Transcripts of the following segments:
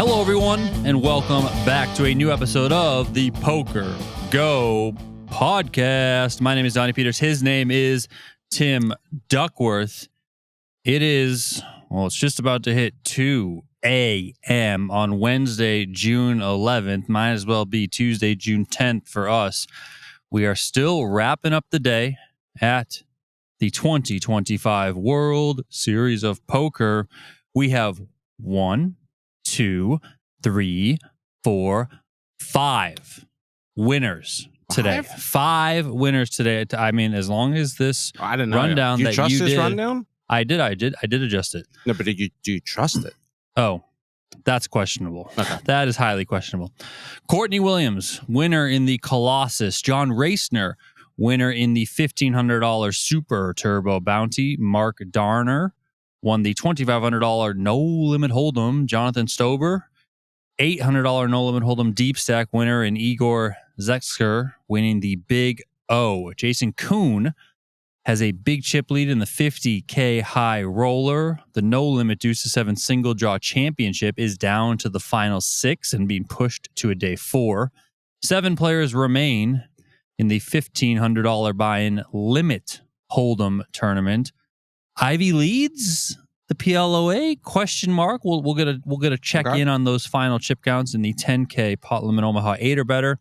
Hello, everyone, and welcome back to a new episode of the PokerGO podcast. My name is Donnie Peters. His name is Tim Duckworth. It is, well, it's just about to hit 2 a.m. on Wednesday, June 11th. Might as well be Tuesday, June 10th for us. We are still wrapping up the day at the 2025 World Series of Poker. We have 1, 2, 3, 4, 5 winners today. 5 winners today. I mean, as long as this rundown you that trust you this did, rundown? I did adjust it. No, but do you trust it? Oh, that's questionable. Okay. That is highly questionable. Courtenay Williams, winner in the Colossus. John Racener, winner in the $1,500 Super Turbo Bounty. Mark Darner won the $2,500 No Limit Hold'em. Jonathan Stoeber, $800 No Limit Hold'em Deepstack winner, and Igor Zektser winning the Big O. Jason Kuhn has a big chip lead in the 50K high roller. The No Limit Deuce to 7 single draw championship is down to the final 6 and being pushed to a day 4. 7 players remain in the $1,500 buy-in limit Hold'em tournament. Ivy leads the PLOA ? Question mark. We'll get a check in on those final chip counts in the 10K pot limit Omaha 8 or better.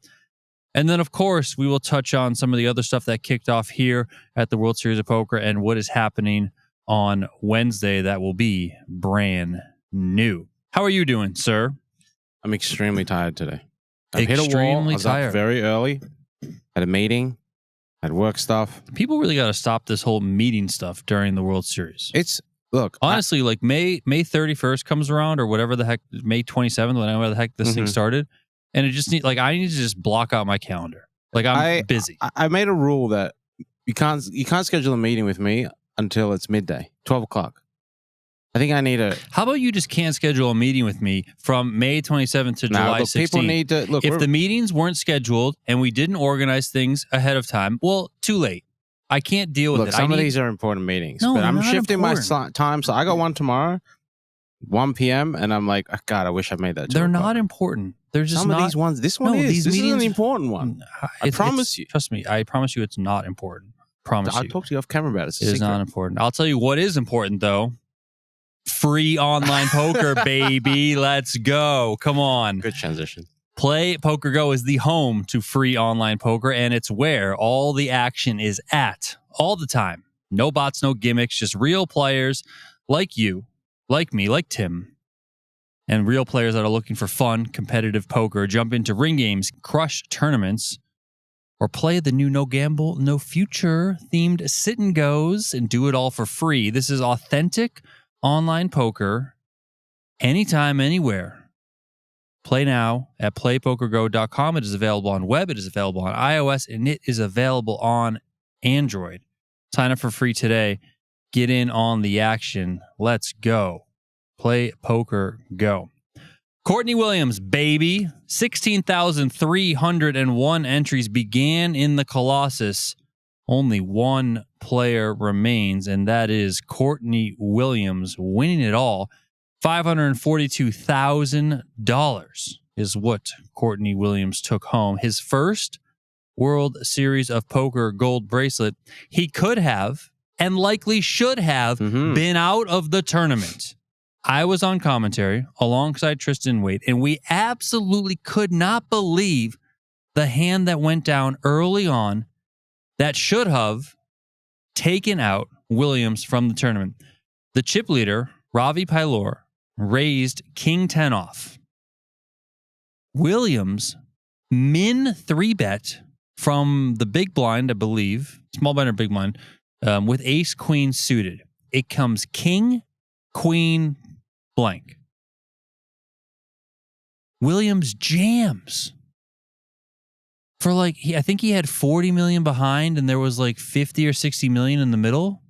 And then, of course, we will touch on some of the other stuff that kicked off here at the World Series of Poker and what is happening on Wednesday that will be brand new. How are you doing, sir? I'm extremely tired today. I hit a wall. Extremely I was tired. up very early. Had a meeting. Had work stuff. People really got to stop this whole meeting stuff during the World Series. Look, honestly, like May 31st comes around or whatever the heck, May 27th, whatever the heck this thing started. And it just I need to just block out my calendar. Like I'm busy. I made a rule that you can't schedule a meeting with me until it's midday, 12 o'clock. I think I need a... How about you just can't schedule a meeting with me from May 27th to July 16th? People need to... Look, if the meetings weren't scheduled and we didn't organize things ahead of time, well, too late. I can't deal with it. Some of these are important meetings. No, but I'm not shifting important. my time. So I got one tomorrow, 1 p.m. And I'm like, oh, God, I wish I made that. They're not important. They're just some of these ones. This one is. This is an important one. I promise you. Trust me. I promise you it's not important. I'll talk to you off camera about it. It is not important. I'll tell you what is important, though. Free online poker, baby. Let's go. Come on. Good transition. Play PokerGO is the home to free online poker, and it's where all the action is at all the time. No bots, no gimmicks, just real players like you, like me, like Tim, and real players that are looking for fun, competitive poker. Jump into ring games, crush tournaments, or play the new No Gamble, No Future themed sit and goes and do it all for free. This is authentic online poker anytime, anywhere. Play now at playpokergo.com. It is available on web, it is available on iOS, and it is available on Android. Sign up for free today. Get in on the action. Let's go. Play PokerGO. Courtenay Williams, baby. 16,301 entries began in the Colossus. Only one player remains, and that is Courtenay Williams winning it all. $542,000 is what Courtenay Williams took home. His first World Series of Poker gold bracelet. He could have and likely should have been out of the tournament. I was on commentary alongside Tristan Wade, and we absolutely could not believe the hand that went down early on that should have taken out Williams from the tournament. The chip leader, Ravi Pylor, raised King 10 off. Williams min 3-bet from the big blind, I believe, small blind or big blind, with ace queen suited. It comes king, queen, blank. Williams jams for I think he had 40 million behind and there was 50 or 60 million in the middle.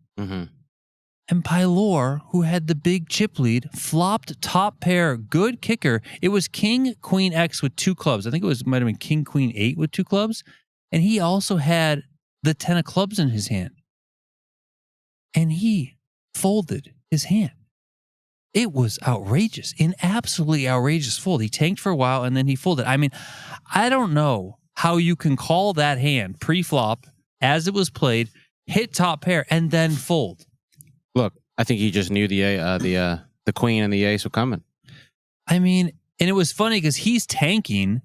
And Pylor, who had the big chip lead, flopped top pair, good kicker. It was king, queen X with 2 clubs. I think might have been king, queen 8 with 2 clubs. And he also had the 10 of clubs in his hand. And he folded his hand. It was outrageous, an absolutely outrageous fold. He tanked for a while and then he folded. I mean, I don't know how you can call that hand pre-flop as it was played, hit top pair, and then fold. Look, I think he just knew the queen and the ace were coming. I mean, and it was funny because he's tanking,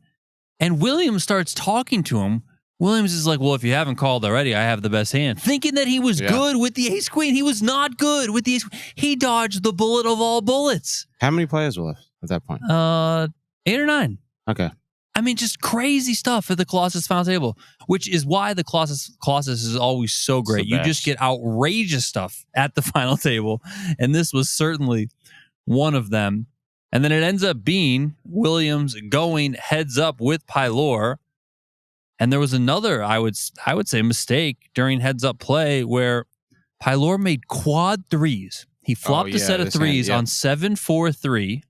and Williams starts talking to him. Williams is like, well, if you haven't called already, I have the best hand. Thinking that he was good with the ace queen. He was not good with the ace queen. He dodged the bullet of all bullets. How many players were left at that point? 8 or 9. Okay. I mean, just crazy stuff at the Colossus final table, which is why the Colossus is always so great. You just get outrageous stuff at the final table, and this was certainly one of them. And then it ends up being Williams going heads up with Pylor. And there was another, I would say, mistake during heads up play where Pylor made quad threes. He flopped a set of threes on 7-4-3.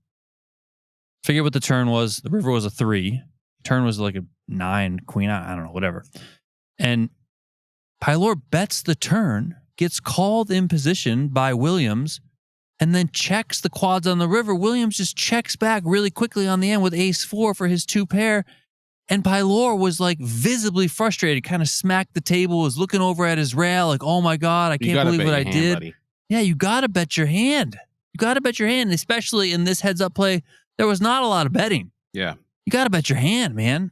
Forget what the turn was. The river was a 3. Turn was like a 9, queen, I don't know, whatever. And Pylor bets the turn, gets called in position by Williams, and then checks the quads on the river. Williams just checks back really quickly on the end with ace-4 for his 2 pair. And Pylor was like visibly frustrated, kind of smacked the table, was looking over at his rail, like, oh my God, I can't believe what I did. Buddy. Yeah, you got to bet your hand. You got to bet your hand, especially in this heads up play. There was not a lot of betting. Yeah. You got to bet your hand, man.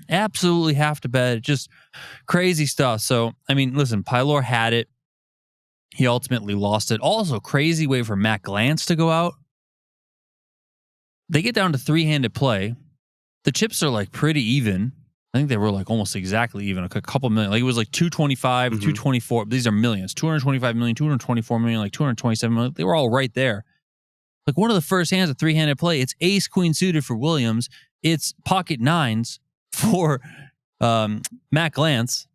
Absolutely have to bet. Just crazy stuff. So, I mean, listen, Pylor had it. He ultimately lost it. Also, crazy way for Matt Glantz to go out. They get down to 3-handed play. The chips are like pretty even. I think they were like almost exactly even, like a couple million. Like it was like 225, 224. These are millions. 225 million, 224 million, like 227 million. They were all right there. Like one of the first hands of 3-handed play, it's ace queen suited for Williams. It's pocket 9s for Matt Glantz.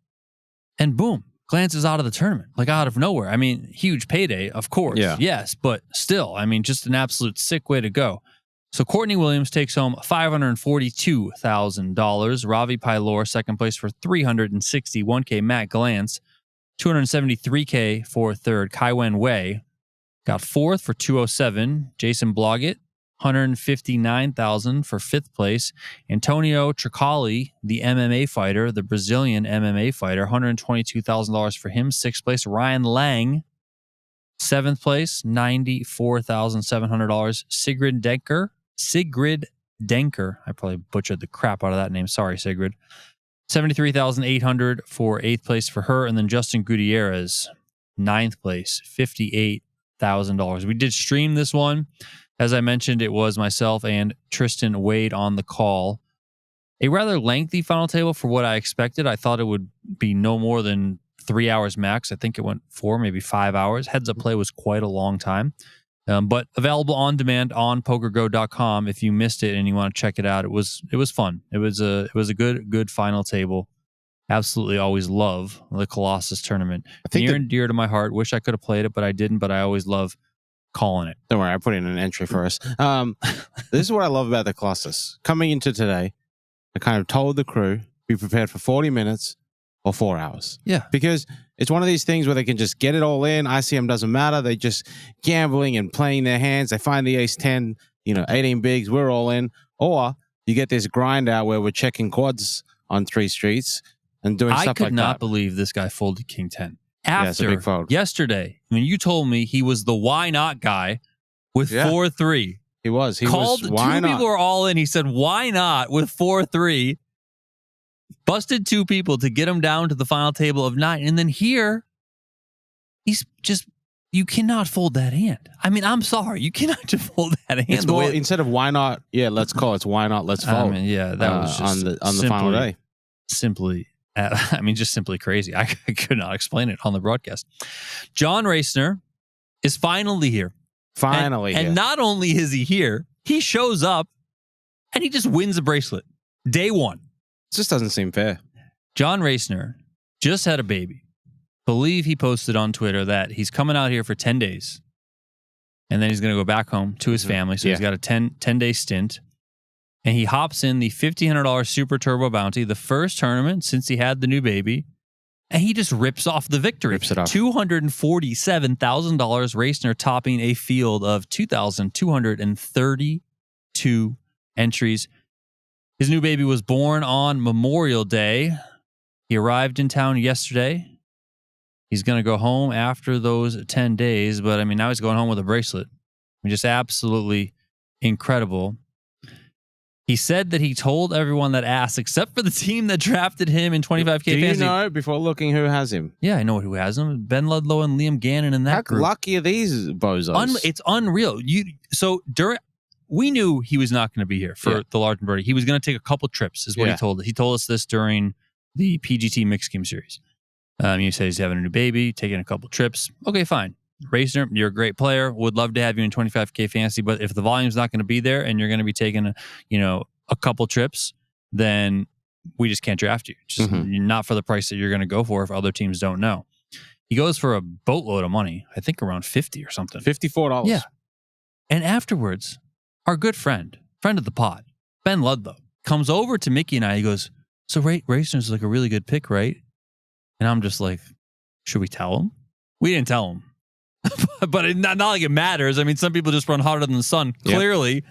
And boom, Glantz is out of the tournament, like out of nowhere. I mean, huge payday, of course. Yeah. Yes, but still, I mean, just an absolute sick way to go. So Courtenay Williams takes home $542,000. Ravi Pylor, second place for $361K. Matt Glantz, $273K for third. Kai Wen Wei got fourth for $207. Jason Blodgett, $159,000 for fifth place. Antonio Tricali, the MMA fighter, the Brazilian MMA fighter, $122,000 for him. Sixth place. Ryan Lang, seventh place, $94,700. Sigrid Denker. I probably butchered the crap out of that name. Sorry, Sigrid. $73,800 for eighth place for her. And then Justin Gutierrez, ninth place, $58,000. We did stream this one. As I mentioned, it was myself and Tristan Wade on the call. A rather lengthy final table for what I expected. I thought it would be no more than 3 hours max. I think it went 4, maybe 5 hours. Heads up play was quite a long time. But available on demand on PokerGo.com if you missed it and you want to check it out. It was fun. It was a good final table. Absolutely always love the Colossus tournament. Near and dear to my heart. Wish I could have played it, but I didn't. But I always love calling it. Don't worry, I put in an entry for us. This is what I love about the Colossus. Coming into today, I kind of told the crew, be prepared for 40 minutes or 4 hours. Yeah. Because it's one of these things where they can just get it all in. ICM doesn't matter. They just gambling and playing their hands. They find the ace 10, 18 bigs, we're all in. Or you get this grind out where we're checking quads on 3 streets and doing stuff like that. I could not believe this guy folded king 10. After big fold. Yesterday, when you told me he was the why not guy with 4-3. He was. He called was, why 2 not? people were all in. He said, why not with 4-3? Busted 2 people to get him down to the final table of 9. And then here, he's just, you cannot fold that hand. I mean, I'm sorry. You cannot just fold that hand. It's more, instead of why not, let's call it's why not, let's fold. I mean, that was just on the final day. Just simply crazy. I could not explain it on the broadcast. John Racener is finally here. And not only is he here, he shows up and he just wins a bracelet. Day 1. It just doesn't seem fair. John Racener just had a baby. Believe he posted on Twitter that he's coming out here for 10 days. And then he's going to go back home to his family. So he's got a 10-day stint. And he hops in the $1,500 Super Turbo Bounty, the first tournament since he had the new baby. And he just rips off the victory. Rips it off. $247,000, Racener topping a field of 2,232 entries. His new baby was born on Memorial Day. He arrived in town yesterday. He's going to go home after those 10 days, but I mean, now he's going home with a bracelet. I mean, just absolutely incredible. He said that he told everyone that asked, except for the team that drafted him in 25K Do you fantasy. know, before looking, who has him? Yeah, I know who has him. Ben Ludlow and Liam Gannon in that How group. lucky are these bozos? It's unreal. We knew he was not going to be here for the Large and Birdie. He was going to take a couple trips, is what he told us. He told us this during the PGT Mixed Game Series. He said he's having a new baby, taking a couple trips. Okay, fine. Racener, you're a great player. Would love to have you in 25K fantasy, but if the volume's not going to be there and you're going to be taking a couple trips, then we just can't draft you. Just not for the price that you're going to go for if other teams don't know. He goes for a boatload of money, I think around 50 or something. $54. Yeah. And afterwards, our good friend of the pod, Ben Ludlow, comes over to Mickey and I. He goes, so Racener's like a really good pick, right? And I'm just like, should we tell him? We didn't tell him. But not like it matters. I mean, some people just run hotter than the sun. Yep. Clearly.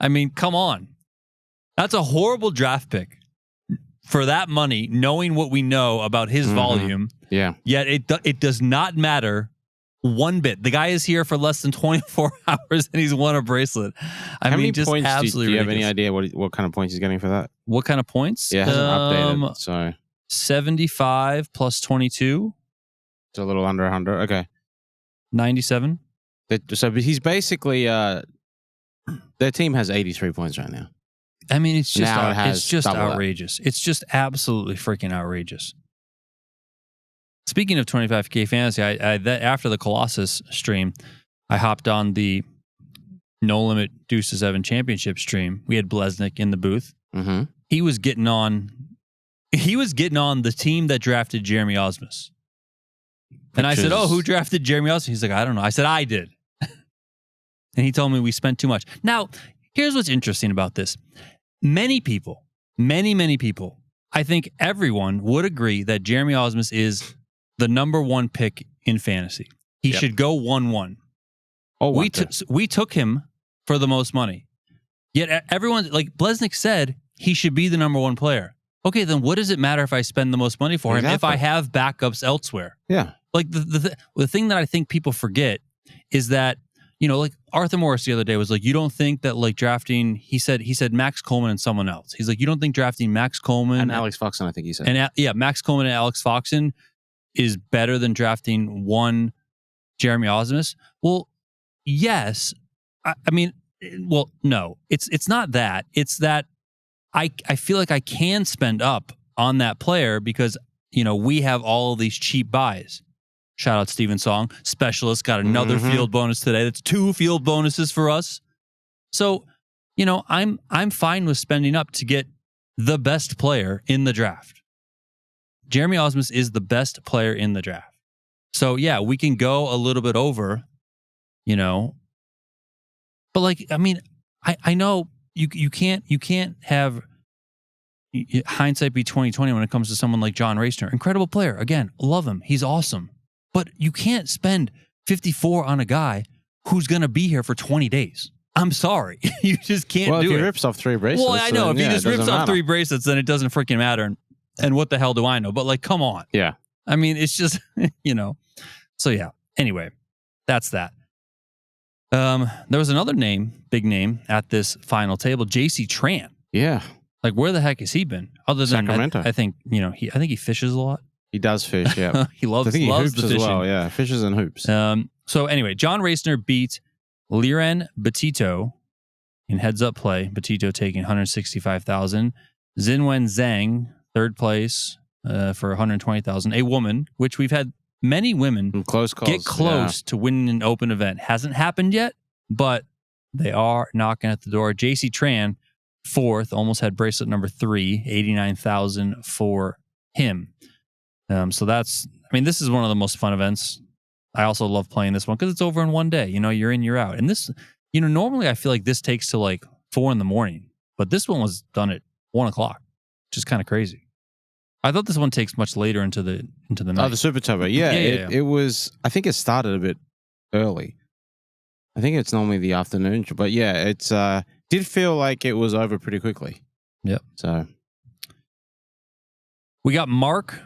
I mean, come on. That's a horrible draft pick for that money, knowing what we know about his volume. Yeah. Yet it does not matter one bit. The guy is here for less than 24 hours and he's won a bracelet. How many just points absolutely do you have any ridiculous. idea what kind of points he's getting for that? What kind of points? Yeah, it hasn't updated. So 75 plus 22. It's a little under 100. Okay. 97. So he's basically their team has 83 points right now. I mean, it's just Now it has it's just double that. outrageous. It's just absolutely freaking outrageous. Speaking of 25K fantasy, after the Colossus stream, I hopped on the No Limit Deuces Evan Championship stream. We had Blesnik in the booth. Mm-hmm. He was getting on the team that drafted Jeremy Osmus. And I said, oh, who drafted Jeremy Osmus? He's like, I don't know. I said, I did. And he told me we spent too much. Now, here's what's interesting about this. Many people, many people, I think everyone would agree that Jeremy Osmus is the number one pick in fantasy. He should go 1-1. Oh, we took him for the most money. Yet everyone, like Blesnik said, he should be the number one player. Okay, then what does it matter if I spend the most money for him if I have backups elsewhere? Yeah. Like the thing that I think people forget is that, like Arthur Morris the other day was like, you don't think that like drafting, he said Max Coleman and someone else. He's like, you don't think drafting Max Coleman and Alex Foxen, I think he said. And Max Coleman and Alex Foxen is better than drafting one Jeremy Osmus? Well, yes. I mean, well, no. It's not that. It's that I feel like I can spend up on that player because, we have all of these cheap buys. Shout out Steven Song. Specialist got another field bonus today. That's 2 field bonuses for us. So, I'm fine with spending up to get the best player in the draft. Jeremy Osmus is the best player in the draft. So, yeah, we can go a little bit over, But like, I mean, I know you can't have hindsight be 20/20 when it comes to someone like John Racener. Incredible player. Again, love him. He's awesome. But you can't spend 54 on a guy who's going to be here for 20 days. I'm sorry. You just can't do it. Well, if he rips off 3 bracelets. Well, I know. If he just rips off 3 bracelets, then it doesn't freaking matter. And what the hell do I know? But like, come on. Yeah. I mean, it's just, So yeah. Anyway, that's that. There was another big name at this final table, JC Tran. Yeah. Like, where the heck has he been? Other than Sacramento. I think, I think he fishes a lot. He does fish, yeah. He loves I think he loves hoops the as fishing. well, yeah. Fishes and hoops. So anyway, John Racener beat Liran Batito in heads-up play. Batito taking 165,000. Xinwen Zhang, third place for 120,000. A woman, which we've had many women Close calls, get close to winning an open event. Hasn't happened yet, but they are knocking at the door. JC Tran, fourth, almost had bracelet number 3, 89,000 for him. So this is one of the most fun events. I also love playing this one because it's over in one day. You're in, you're out. And this, normally I feel like this takes till like 4 a.m, but this one was done at 1 o'clock, which is kind of crazy. I thought this one takes much later into the night. Oh, the Super Turbo. Yeah, it was. I think it started a bit early. I think it's normally the afternoon, but yeah, it's did feel like it was over pretty quickly. Yep. So we got Mark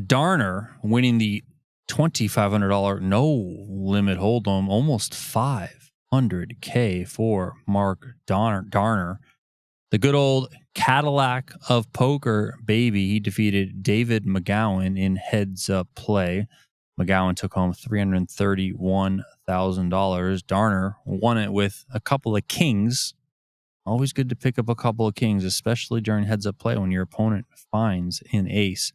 Darner winning the $2,500 no limit hold'em, almost $500K for Mark Darner. The good old Cadillac of poker baby. He defeated David McGowan in heads up play. McGowan took home $331,000. Darner won it with a couple of kings. Always good to pick up a couple of kings, especially during heads up play when your opponent finds an ace.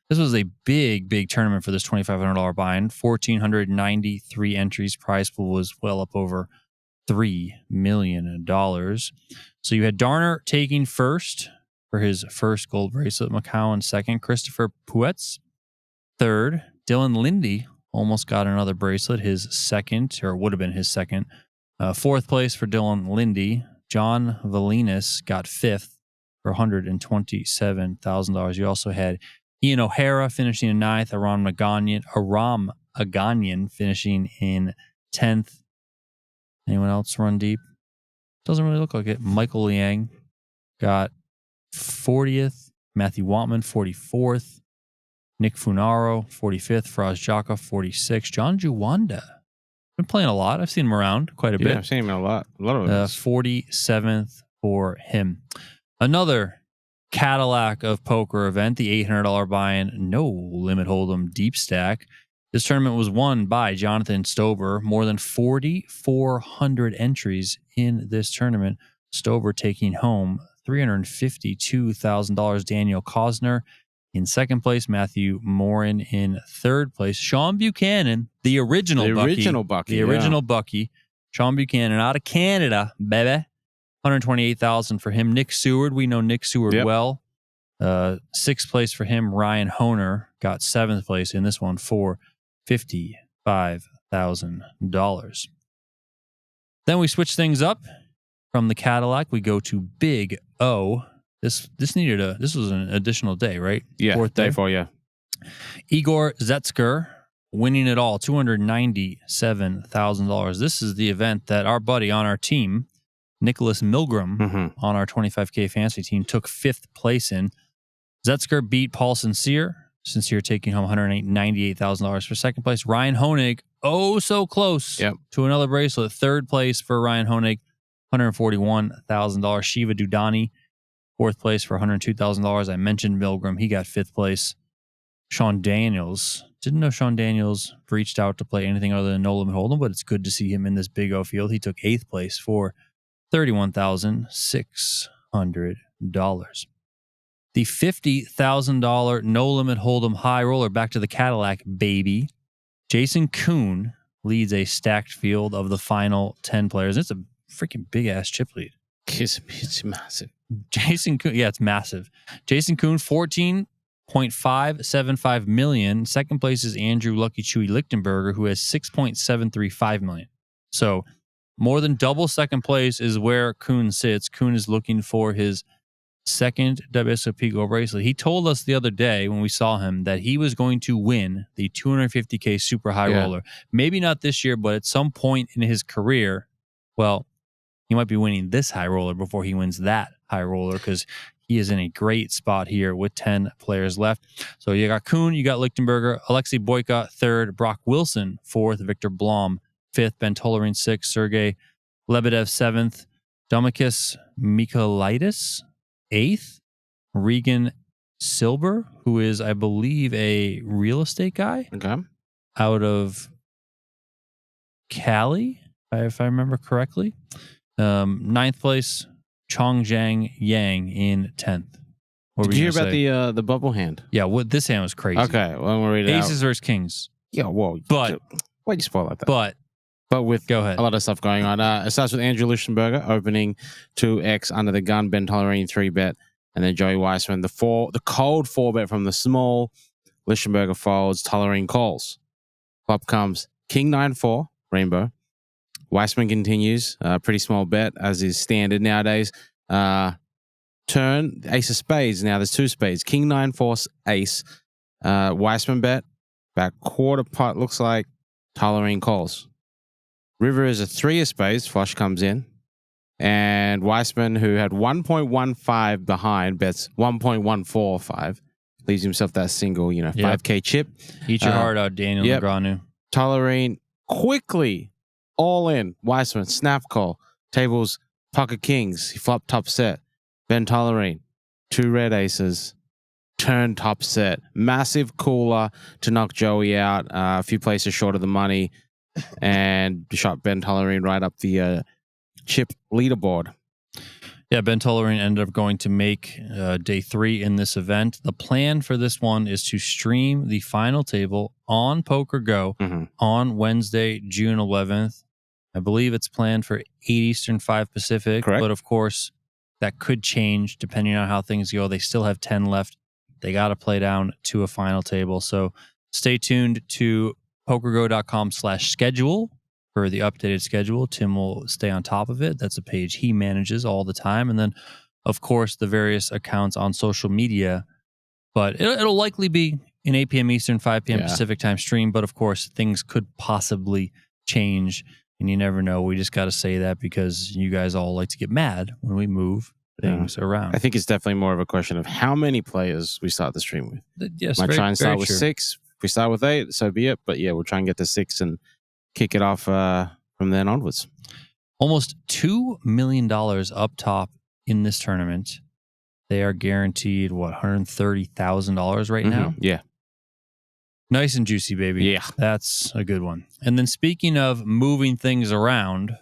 This was a big, big tournament for this $2,500 buy-in. 1,493 entries. Prize pool was well up over $3 million. So you had Darner taking first for his first gold bracelet, McCowan second, Christopher Puetz third, Dylan Lindy almost got another bracelet, his second, or would have been his second. Fourth place for Dylan Lindy. John Valinas got fifth for $127,000. You also had Ian O'Hara finishing in ninth, Aram Aganyan finishing in 10th. Anyone else run deep? Doesn't really look like it. Michael Liang got 40th. Matthew Watman, 44th. Nick Funaro, 45th. Faraz Jaka, 46th. John Juwanda. Been playing a lot. I've seen him around quite a bit. Yeah, I've seen him a lot. A lot of them. 47th for him. Another Cadillac of poker event, the $800 buy-in, no limit hold'em Deepstack. This tournament was won by Jonathan Stoeber. More than 4,400 entries in this tournament. Stoeber taking home $352,000. Daniel Cosner in second place. Matthew Morin in third place. Sean Buchanan, the original Bucky. Sean Buchanan out of Canada, baby. $128,000 for him. Nick Seward, we know Nick Seward well. Sixth place for him. Ryan Honer got seventh place in this one for $55,000. Then we switch things up from the Cadillac. We go to Big O. This was an additional day, right? Yeah, fourth day 4, yeah. Igor Zektser winning it all, $297,000. This is the event that our buddy on our team, Nicholas Milgram, on our 25K fantasy team, took fifth place in. Zektser beat Paul Sincere taking home $198,000 for second place. Ryan Honig, so close to another bracelet. Third place for Ryan Honig, $141,000. Shiva Dudani, fourth place for $102,000. I mentioned Milgram. He got fifth place. Sean Daniels. Didn't know Sean Daniels reached out to play anything other than no limit hold'em, but it's good to see him in this Big O field. He took eighth place for $31,600. The $50,000 no limit hold'em high roller, back to the Cadillac, baby. Jason Kuhn leads a stacked field of the final 10 players. It's a freaking big ass chip lead. It's massive. Jason Kuhn, it's massive. Jason Kuhn, 14.575 million. Second place is Andrew Lucky Chewy Lichtenberger, who has 6.735 million. So more than double second place is where Kuhn sits. Kuhn is looking for his second WSOP Gold bracelet. He told us the other day when we saw him that he was going to win the 250K super high roller. Maybe not this year, but at some point in his career, well, he might be winning this high roller before he wins that high roller, because he is in a great spot here with 10 players left. So you got Kuhn, you got Lichtenberger, Alexei Boyka, third, Brock Wilson, fourth, Victor Blom, fifth, Ben Tolerin, sixth, Sergey Lebedev, seventh, Domikis Michaelitis, eighth, Regan Silber, who is, I believe, a real estate guy out of Cali, if I remember correctly. Ninth place, Chongjiang Yang in 10th. Did you hear about the bubble hand? Yeah, this hand was crazy. Okay, well, we'll read it Aces versus kings. Yeah, whoa. But why'd you spoil like that? But with go ahead. A lot of stuff going on. It starts with Andrew Lichtenberger opening 2x under the gun, Ben Tolerin 3-bet, and then Joey Weissman, the cold 4-bet from the small. Lichtenberger folds, Tolerin calls. Flop comes King 9-4, Rainbow. Weissman continues, pretty small bet as is standard nowadays. Turn, ace of spades. Now there's two spades. King, nine, four, ace. Weissman bet. About quarter pot looks like. Tolerine calls. River is a three of spades. Flush comes in. And Weissman, who had 1.15 behind, bets 1.145. Leaves himself that single, 5K chip. Eat your heart out, Daniel Negreanu. Tolerine quickly all in. Weissman, snap call. Tables, pocket kings. He flopped top set. Ben Tolerine, two red aces. Turn top set. Massive cooler to knock Joey out. A few places short of the money. And shot Ben Tolerine right up the chip leaderboard. Yeah, Ben Tolerine ended up going to make day 3 in this event. The plan for this one is to stream the final table on PokerGo on Wednesday, June 11th. I believe it's planned for 8 Eastern, 5 Pacific. Correct. But of course, that could change depending on how things go. They still have 10 left. They got to play down to a final table. So stay tuned to PokerGo.com/schedule for the updated schedule. Tim will stay on top of it. That's a page he manages all the time. And then, of course, the various accounts on social media. But it'll likely be an 8 p.m. Eastern, 5 p.m. Pacific time stream. But, of course, things could possibly change. And you never know. We just got to say that because you guys all like to get mad when we move things around. I think it's definitely more of a question of how many players we start the stream with. Yes, Might try and start with true. 6. If we start with 8, so be it. But yeah, we'll try and get to 6 and kick it off from then onwards. Almost $2 million up top in this tournament. They are guaranteed, $130,000 right now? Yeah. Nice and juicy, baby. Yeah. That's a good one. And then speaking of moving things around,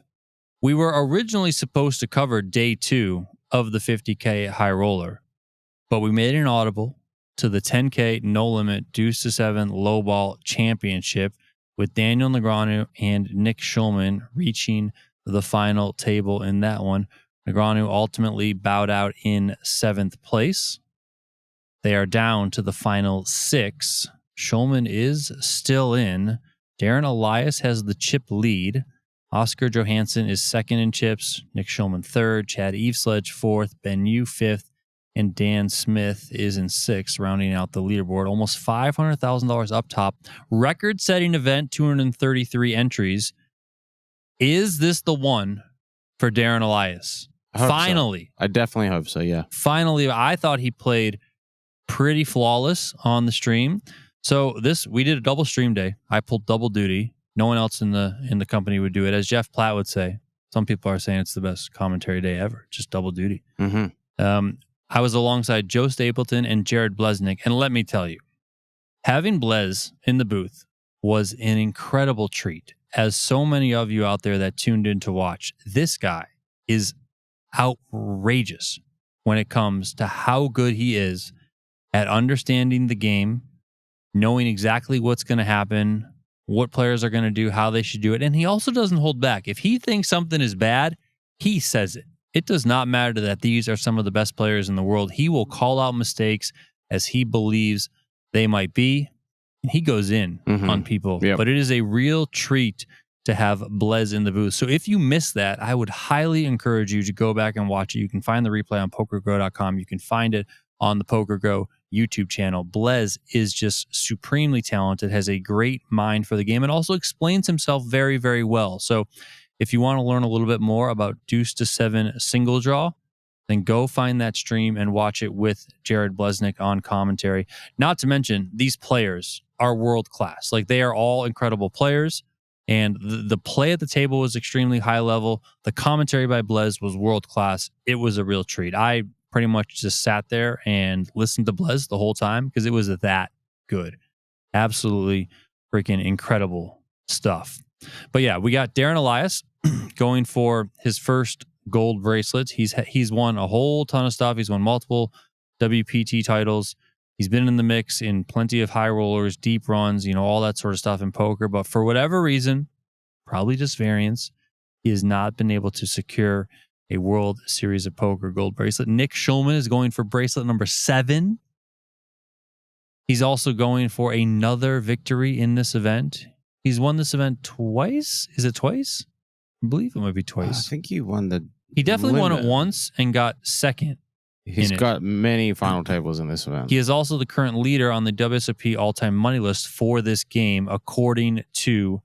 we were originally supposed to cover day 2 of the 50K high roller, but we made an audible to the 10K no limit deuce to 7 low ball championship with Daniel Negreanu and Nick Schulman reaching the final table in that one. Negreanu ultimately bowed out in 7th place. They are down to the final 6. Schulman is still in. Darren Elias has the chip lead. Oscar Johansson is 2nd in chips. Nick Schulman 3rd. Chad Evesledge 4th. Ben Yu 5th. And Dan Smith is in 6th, rounding out the leaderboard. Almost $500,000 up top. Record-setting event, 233 entries. Is this the one for Darren Elias? Finally. So. I definitely hope so, yeah. Finally, I thought he played pretty flawless on the stream. So we did a double stream day. I pulled double duty. No one else in the company would do it. As Jeff Platt would say, some people are saying it's the best commentary day ever. Just double duty. I was alongside Joe Stapleton and Jared Blesnick. And let me tell you, having Blez in the booth was an incredible treat. As so many of you out there that tuned in to watch, this guy is outrageous when it comes to how good he is at understanding the game, knowing exactly what's going to happen, what players are going to do, how they should do it. And he also doesn't hold back. If he thinks something is bad, he says it. It does not matter that these are some of the best players in the world. He will call out mistakes as he believes they might be. And he goes in on people. Yep. But it is a real treat to have Blez in the booth. So if you missed that, I would highly encourage you to go back and watch it. You can find the replay on PokerGo.com. You can find it on the PokerGo YouTube channel. Blez is just supremely talented, has a great mind for the game, and also explains himself very, very well. So if you want to learn a little bit more about deuce to 7 single draw, then go find that stream and watch it with Jared Blesnick on commentary. Not to mention, these players are world class. Like, they are all incredible players, and the play at the table was extremely high level. The commentary by Blez was world class. It was a real treat. I pretty much just sat there and listened to Blez the whole time because it was that good. Absolutely freaking incredible stuff. But yeah, we got Darren Elias going for his first gold bracelets. He's won a whole ton of stuff. He's won multiple WPT titles. He's been in the mix in plenty of high rollers, deep runs, all that sort of stuff in poker. But for whatever reason, probably just variance, he has not been able to secure a World Series of Poker gold bracelet. Nick Schulman is going for bracelet number 7. He's also going for another victory in this event. He's won this event twice. Is it twice? I believe it might be twice. I think he won the He definitely limit. won it once and got second He's got many final tables in this event. He is also the current leader on the WSOP all-time money list for this game, according to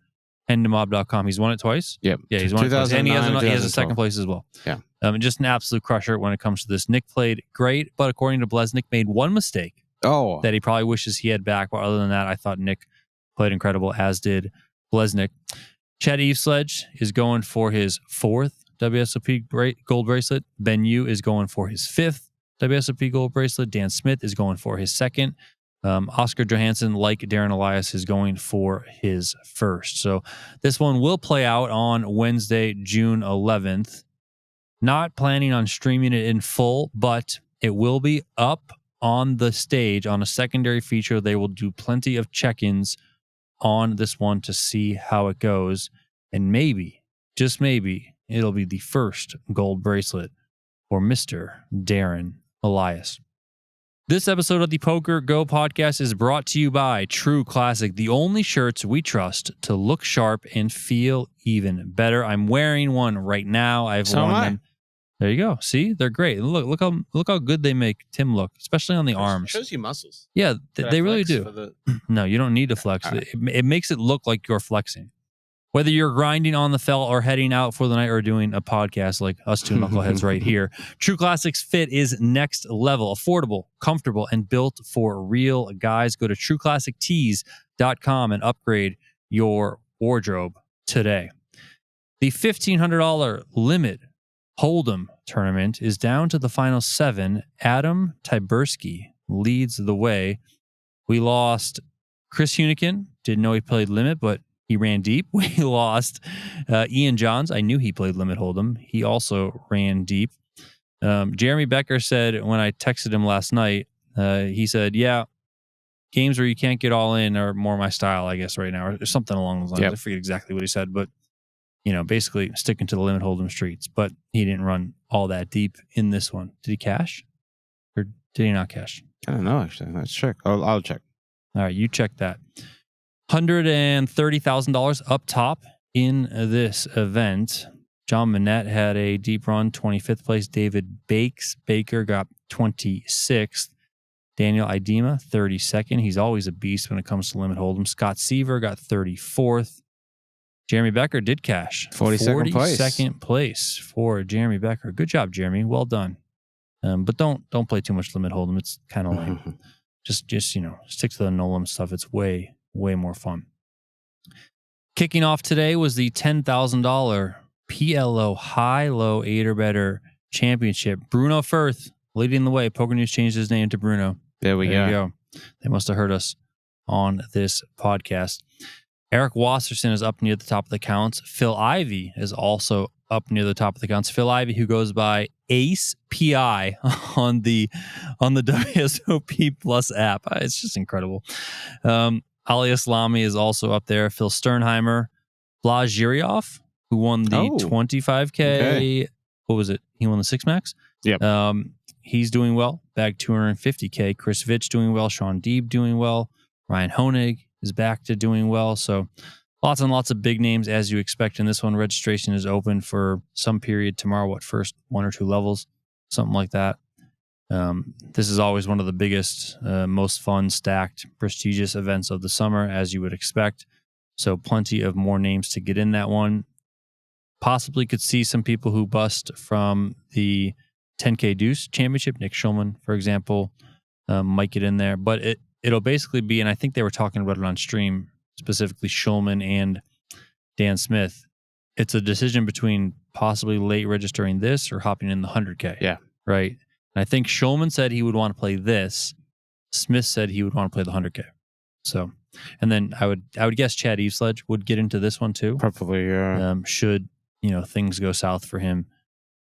hendemob.com. He's won it twice. Yep. Yeah, he's won it twice. And he has a second place as well. Yeah. Just an absolute crusher when it comes to this. Nick played great, but according to Blesnik, made one mistake that he probably wishes he had back. But other than that, I thought Nick played incredible, as did Blesnik. Chad Evesledge is going for his 4th WSOP gold bracelet. Ben Yu is going for his 5th WSOP gold bracelet. Dan Smith is going for his 2nd. Oscar Johansson, like Darren Elias, is going for his 1st. So this one will play out on Wednesday, June 11th. Not planning on streaming it in full, but it will be up on the stage on a secondary feature. They will do plenty of check-ins on this one to see how it goes. And maybe, just maybe, it'll be the first gold bracelet for Mr. Darren Elias. This episode of the PokerGO podcast is brought to you by True Classic, the only shirts we trust to look sharp and feel even better. I'm wearing one right now. I've worn them. There you go. See, they're great. Look how good they make Tim look, especially on the arms. Shows you muscles. Yeah, they really do. No, you don't need to flex. Right. It makes it look like you're flexing. Whether you're grinding on the felt or heading out for the night or doing a podcast like us two knuckleheads right here, True Classic's fit is next level, affordable, comfortable, and built for real guys. Go to trueclassictees.com and upgrade your wardrobe today. The $1,500 limit Hold'em tournament is down to the final 7. Adam Tyberski leads the way. We lost Chris Hunikin. Didn't know he played limit, but he ran deep. We lost Ian Johns. I knew he played limit Hold'em. He also ran deep. Jeremy Becker said when I texted him last night, he said, yeah, games where you can't get all in are more my style, I guess, right now, or something along those lines. Yep. I forget exactly what he said, but basically sticking to the limit Hold'em streets. But he didn't run all that deep in this one. Did he cash? Or did he not cash? I don't know, actually. Let's check. I'll check. All right, you check that. $130,000 up top in this event. John Manette had a deep run, 25th place. David Baker got 26th. Daniel Idema, 32nd. He's always a beast when it comes to limit Hold'em. Scott Seaver got 34th. Jeremy Becker did cash. 42nd place for Jeremy Becker. Good job, Jeremy. Well done. But don't play too much limit Hold'em. It's kind of lame. Just stick to the no-limit stuff. It's way more fun. Kicking off today was the $10,000 PLO high-low 8 or better championship. Bruno Firth leading the way. Poker News changed his name to Bruno. There you go. They must have heard us on this podcast. Eric Wasserson is up near the top of the counts. Phil Ivey is also up near the top of the counts. Phil Ivey, who goes by Ace PI on the WSOP Plus app. It's just incredible. Ali Islami is also up there. Phil Sternheimer. Vlad Zhiriyov, who won the 25K. Okay. What was it? He won the 6 max? Yep. He's doing well. Bagged 250K. Chris Vitch doing well. Sean Deeb doing well. Ryan Honig is back to doing well. So lots and lots of big names as you expect in this one. Registration is open for some period tomorrow. First 1 or 2 levels? Something like that. This is always one of the biggest, most fun, stacked, prestigious events of the summer, as you would expect. So plenty of more names to get in that one. Possibly could see some people who bust from the 10K Deuce Championship. Nick Schulman, for example, might get in there. But it'll basically be, and I think they were talking about it on stream, specifically Schulman and Dan Smith. It's a decision between possibly late registering this or hopping in the 100K. Yeah. Right? And I think Schulman said he would want to play this. Smith said he would want to play the 100K. So, and then I would guess Chad Evesledge would get into this one too. Probably, yeah. Should things go south for him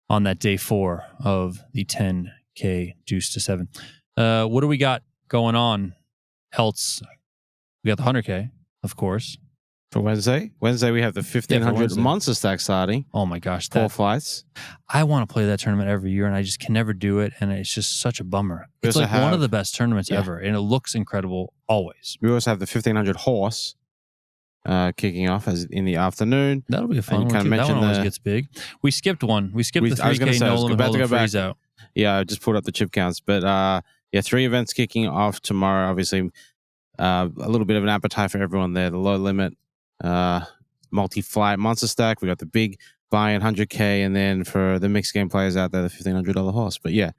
on that day 4 of the 10K Deuce to 7. What do we got going on else? We got the 100K, of course. For Wednesday? Wednesday, we have the 1,500 Monster Stack starting. Oh my gosh. 4 fights. I want to play that tournament every year, and I just can never do it, and it's just such a bummer. It's like one of the best tournaments ever, and it looks incredible always. We also have the 1,500 Horse kicking off as in the afternoon. That'll be a fun one, too. That one always gets big. We skipped one. We skipped the 3K no limit Hold'em Freezeout. Yeah, I just pulled up the chip counts. But yeah, 3 events kicking off tomorrow. Obviously, a little bit of an appetite for everyone there. The low limit, multi-flight monster stack. We got the big buy-in 100K, and then for the mixed game players out there, the $1,500 horse. But yeah,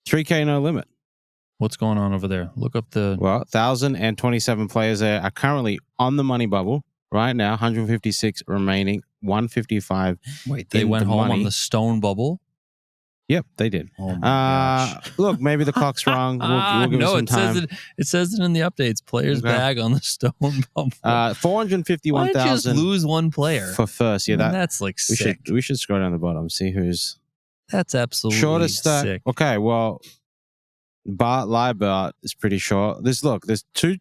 3K no limit. What's going on over there? Look up the... Well, 1,027 players there are currently on the money bubble right now. 156 remaining. 155. Wait, they went home on the stone bubble? Yep, they did. Oh my gosh. Look, maybe the clock's wrong. We'll give it some time. It says it in the updates. Players bag on the stone bubble. 451,000. Why just lose one player for first? Yeah, that's like sick. We should scroll down the bottom, see who's... That's absolutely shortest stack. Sick. Okay, well, live Bart is pretty short. There's 2...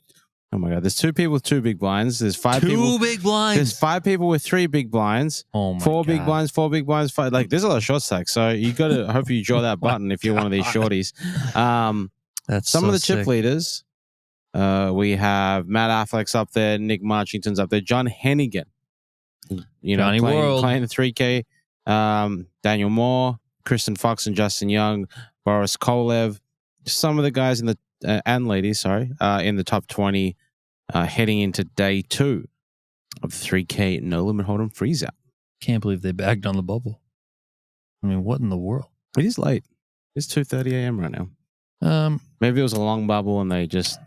Oh my God! There's 2 people with 2 big blinds. There's 5 people. 2 big blinds. There's 5 people with 3 big blinds. Oh my 4 God. big blinds. 4 big blinds. 5. Like there's a lot of short stacks. So you got to hope you draw that button if you're one of these shorties. That's some so of the chip sick. leaders. We have Matt Affleck's up there. Nick Marchington's up there. John Hennigan. Johnny World playing the 3K. Daniel Moore, Kristen Fox, and Justin Young. Boris Kolev. Some of the guys in the and ladies, sorry, in the top 20. Heading into day 2 of 3K No Limit Hold'em Freezeout. Can't believe they bagged on the bubble. I mean, what in the world? It is late. It's 2:30 a.m. right now. Maybe it was a long bubble and they just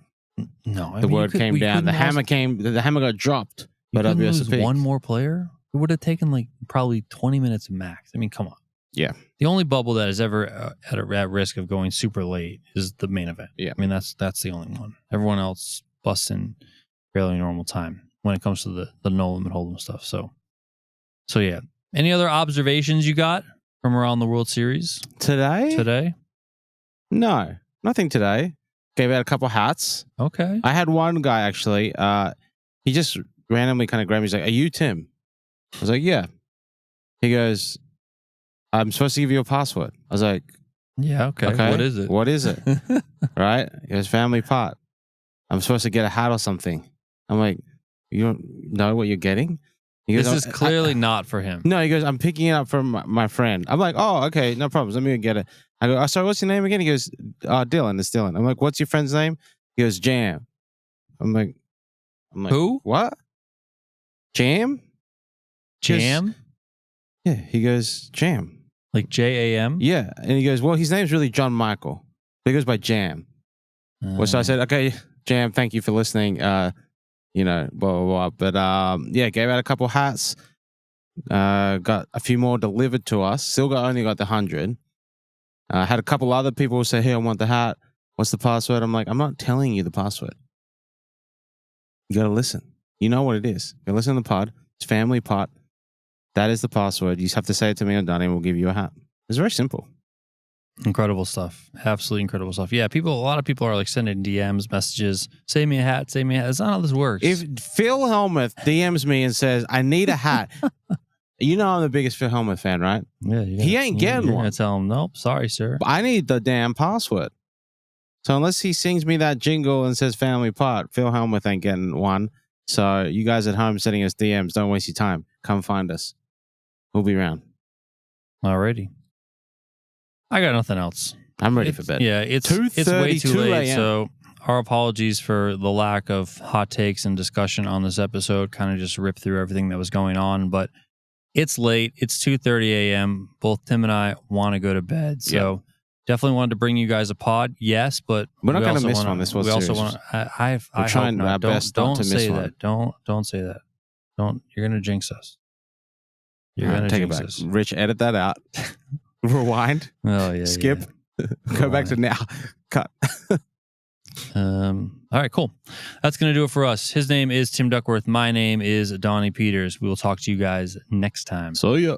the word came down. The hammer came. The hammer got dropped. But WSOP. One more player. It would have taken like probably 20 minutes max. I mean, come on. Yeah. The only bubble that is ever at risk of going super late is the main event. Yeah. I mean, that's the only one. Everyone else busts in fairly normal time when it comes to the no limit hold'em stuff. So yeah. Any other observations you got from around the World Series today? No, nothing today. Gave out a couple hats. Okay. I had one guy actually. He just randomly kind of grabbed me. He's like, "Are you Tim?" I was like, "Yeah." He goes, "I'm supposed to give you a password." I was like, "Yeah, okay. What is it? What is it?" Right? It was family pot. I'm supposed to get a hat or something. I'm like, "You don't know what you're getting?" He goes, this is clearly not for him. No, he goes, "I'm picking it up from my friend." I'm like, "Oh, okay, no problems. Let me go get it." I go, "Oh, sorry, what's your name again?" He goes, "Dylan, it's Dylan." I'm like, "What's your friend's name?" He goes, "Jam." I'm like, who? What? Jam? Jam? Yeah, he goes, "Jam." Like Jam? Yeah. And he goes, "Well, his name's really John Michael. But he goes by Jam." Well, so I said, "Okay, Jam, thank you for listening." Blah, blah, blah. But yeah, gave out a couple hats. Got a few more delivered to us. Still only got the 100. Had a couple other people say, "Hey, I want the hat. What's the password?" I'm like, "I'm not telling you the password. You got to listen. You know what it is. You listen to the pod. It's family pot. That is the password. You just have to say it to me or Donnie, and we'll give you a hat." It's very simple. Incredible stuff. Absolutely incredible stuff. Yeah, a lot of people are like sending DMs, messages, "Save me a hat, save me a hat." That's not how this works. If Phil Helmuth DMs me and says, "I need a hat," you know I'm the biggest Phil Helmuth fan, right? Yeah, he ain't getting one. You're gonna tell him, "Nope, sorry, sir. I need the damn password." So unless he sings me that jingle and says family pot, Phil Helmuth ain't getting one. So you guys at home sending us DMs, don't waste your time. Come find us. We'll be around. Alrighty. I got nothing else. I'm ready for bed. Yeah, it's way too late. So our apologies for the lack of hot takes and discussion on this episode. Kind of just ripped through everything that was going on, but it's late. It's 2:30 a.m. Both Tim and I want to go to bed. So definitely wanted to bring you guys a pod. Yes, but we're not going to miss one. This was also want to. We're trying our best not to miss one. Don't say that. You're going to jinx us. You're going to take it back. Rich, edit that out. Rewind. Oh yeah. Skip. Go back to now. Cut. All right, cool. That's going to do it for us. His name is Tim Duckworth. My name is Donnie Peters. We will talk to you guys next time. So yeah.